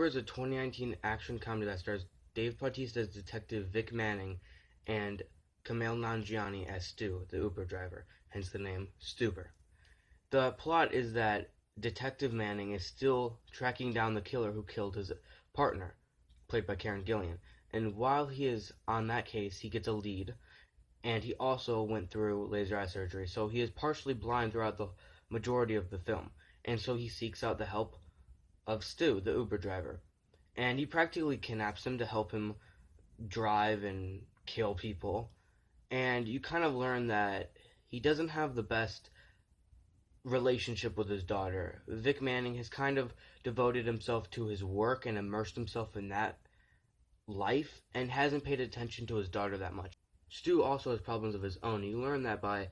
Stuber is a 2019 action comedy that stars Dave Bautista as Detective Vic Manning and Kumail Nanjiani as Stu, the Uber driver, hence the name Stuber. The plot is that Detective Manning is still tracking down the killer who killed his partner, played by Karen Gillian. And while he is on that case, he gets a lead, and he also went through laser eye surgery, so he is partially blind throughout the majority of the film. And so he seeks out the help of Stu, the Uber driver. And he practically kidnaps him to help him drive and kill people. And you kind of learn that he doesn't have the best relationship with his daughter. Vic Manning has kind of devoted himself to his work and immersed himself in that life and hasn't paid attention to his daughter that much. Stu also has problems of his own. You learn that by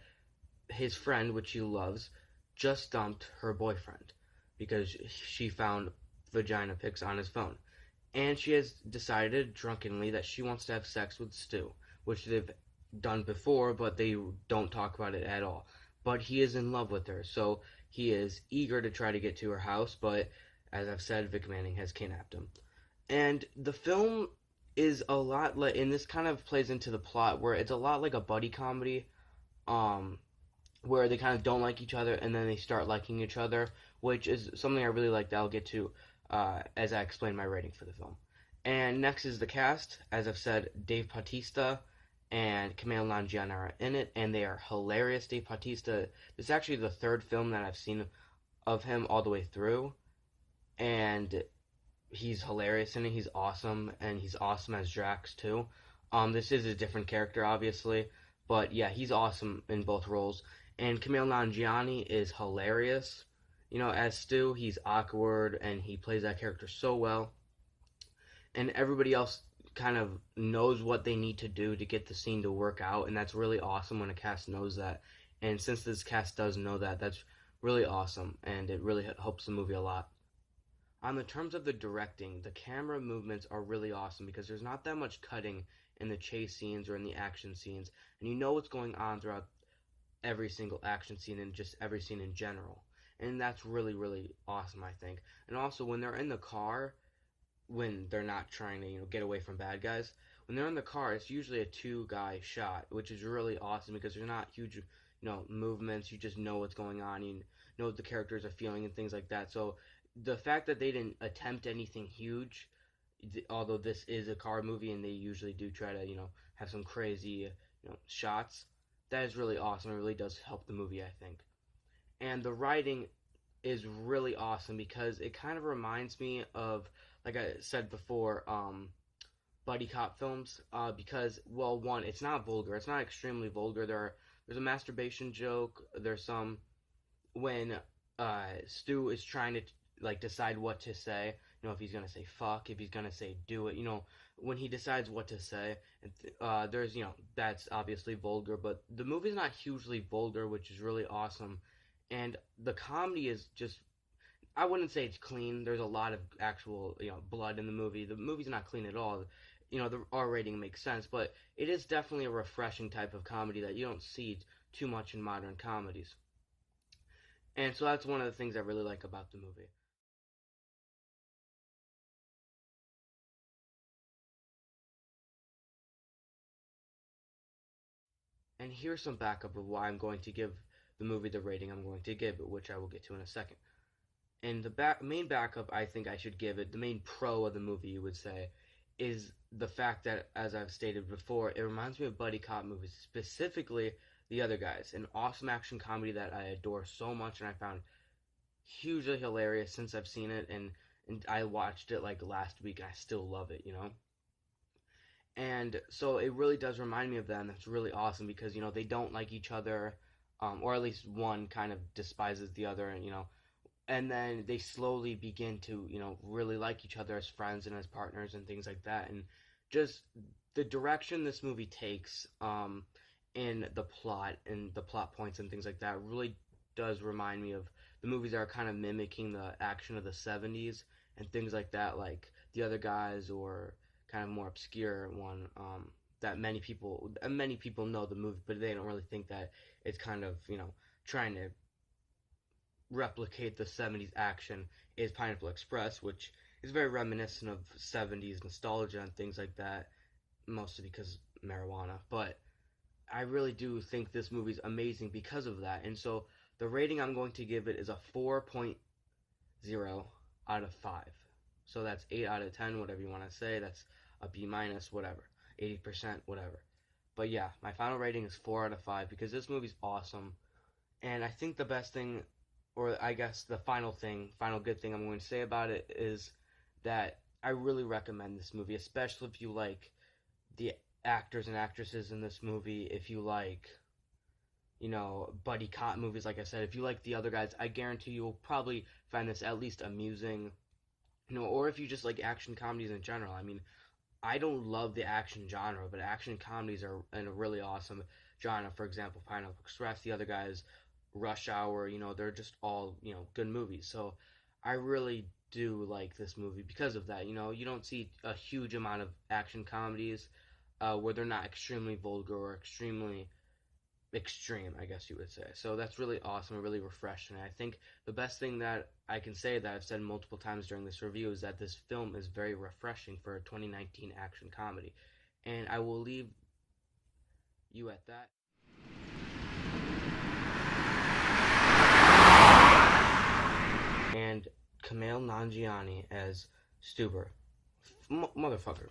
his friend, which he loves, just dumped her boyfriend because she found vagina pics on his phone. And she has decided drunkenly that she wants to have sex with Stu, which they've done before, but they don't talk about it at all. But he is in love with her, so he is eager to try to get to her house, but as I've said, Vic Manning has kidnapped him. And the film is a lot like, and this kind of plays into the plot, where it's a lot like a buddy comedy, um, where they kind of don't like each other and then they start liking each other, which is something I really like that I'll get to as I explain my rating for the film. And next is the cast. As I've said, Dave Bautista and Kumail Nanjiani are in it, and they are hilarious. Dave Bautista, this is actually the third film that I've seen of him all the way through, and he's hilarious in it. He's awesome, and he's awesome as Drax too. This is a different character, obviously, but yeah, he's awesome in both roles. And Kumail Nanjiani is hilarious. You know, as Stu, he's awkward, and he plays that character so well. And everybody else kind of knows what they need to do to get the scene to work out, and that's really awesome when a cast knows that. And since this cast does know that, that's really awesome, and it really helps the movie a lot. On the terms of the directing, the camera movements are really awesome because there's not that much cutting in the chase scenes or in the action scenes, and you know what's going on throughout every single action scene and just every scene in general. And that's really, really awesome, I think. And also, when they're in the car, when they're not trying to, get away from bad guys, when they're in the car, it's usually a two-guy shot, which is really awesome because there's not huge, movements. You just know what's going on. You know what the characters are feeling and things like that. So the fact that they didn't attempt anything huge, although this is a car movie and they usually do try to, have some crazy, shots, that is really awesome. It really does help the movie, I think. And the writing is really awesome because it kind of reminds me of, like I said before, buddy cop films. Because, well, one, it's not vulgar. It's not extremely vulgar. There's a masturbation joke. There's some when Stu is trying to decide what to say. If he's gonna say fuck, if he's gonna say do it. When he decides what to say. And there's that's obviously vulgar, but the movie's not hugely vulgar, which is really awesome. And the comedy is just, I wouldn't say it's clean. There's a lot of actual, blood in the movie. The movie's not clean at all. The R rating makes sense, but it is definitely a refreshing type of comedy that you don't see too much in modern comedies. And so that's one of the things I really like about the movie. And here's some backup of why I'm going to give the movie the rating I'm going to give it, which I will get to in a second. And the main backup I think I should give it, the main pro of the movie, you would say, is the fact that, as I've stated before, it reminds me of buddy cop movies, specifically The Other Guys, an awesome action comedy that I adore so much and I found hugely hilarious since I've seen it, and I watched it last week and I still love it. And so it really does remind me of them. That's really awesome because, they don't like each other, or at least one kind of despises the other, and then they slowly begin to, really like each other as friends and as partners and things like that. And just the direction this movie takes, in the plot and the plot points and things like that really does remind me of the movies that are kind of mimicking the action of the 70s and things like that, like The Other Guys, or kind of more obscure one, that many people know the movie, but they don't really think that it's kind of, trying to replicate the 70s action, is Pineapple Express, which it's very reminiscent of 70s nostalgia and things like that, mostly because marijuana. But I really do think this movie's amazing because of that. And so the rating I'm going to give it is a 4.0 out of 5. So that's 8 out of 10, whatever you want to say. That's a B minus, whatever. 80%, whatever. But yeah, my final rating is 4 out of 5 because this movie's awesome. And I think the best thing, or I guess the final good thing I'm going to say about it is that I really recommend this movie, especially if you like the actors and actresses in this movie. If you like, buddy cop movies, like I said, if you like the other guys, I guarantee you'll probably find this at least amusing. Or if you just like action comedies in general. I mean, I don't love the action genre, but action comedies are in a really awesome genre. For example, Pineapple Express, the other guys, Rush Hour, they're just all, good movies. So I really do like this movie because of that. You don't see a huge amount of action comedies where they're not extremely vulgar or extremely extreme, I guess you would say. So that's really awesome and really refreshing. I think the best thing that I can say that I've said multiple times during this review is that this film is very refreshing for a 2019 action comedy. And I will leave you at that. And Kumail Nanjiani as Stuber. Motherfucker.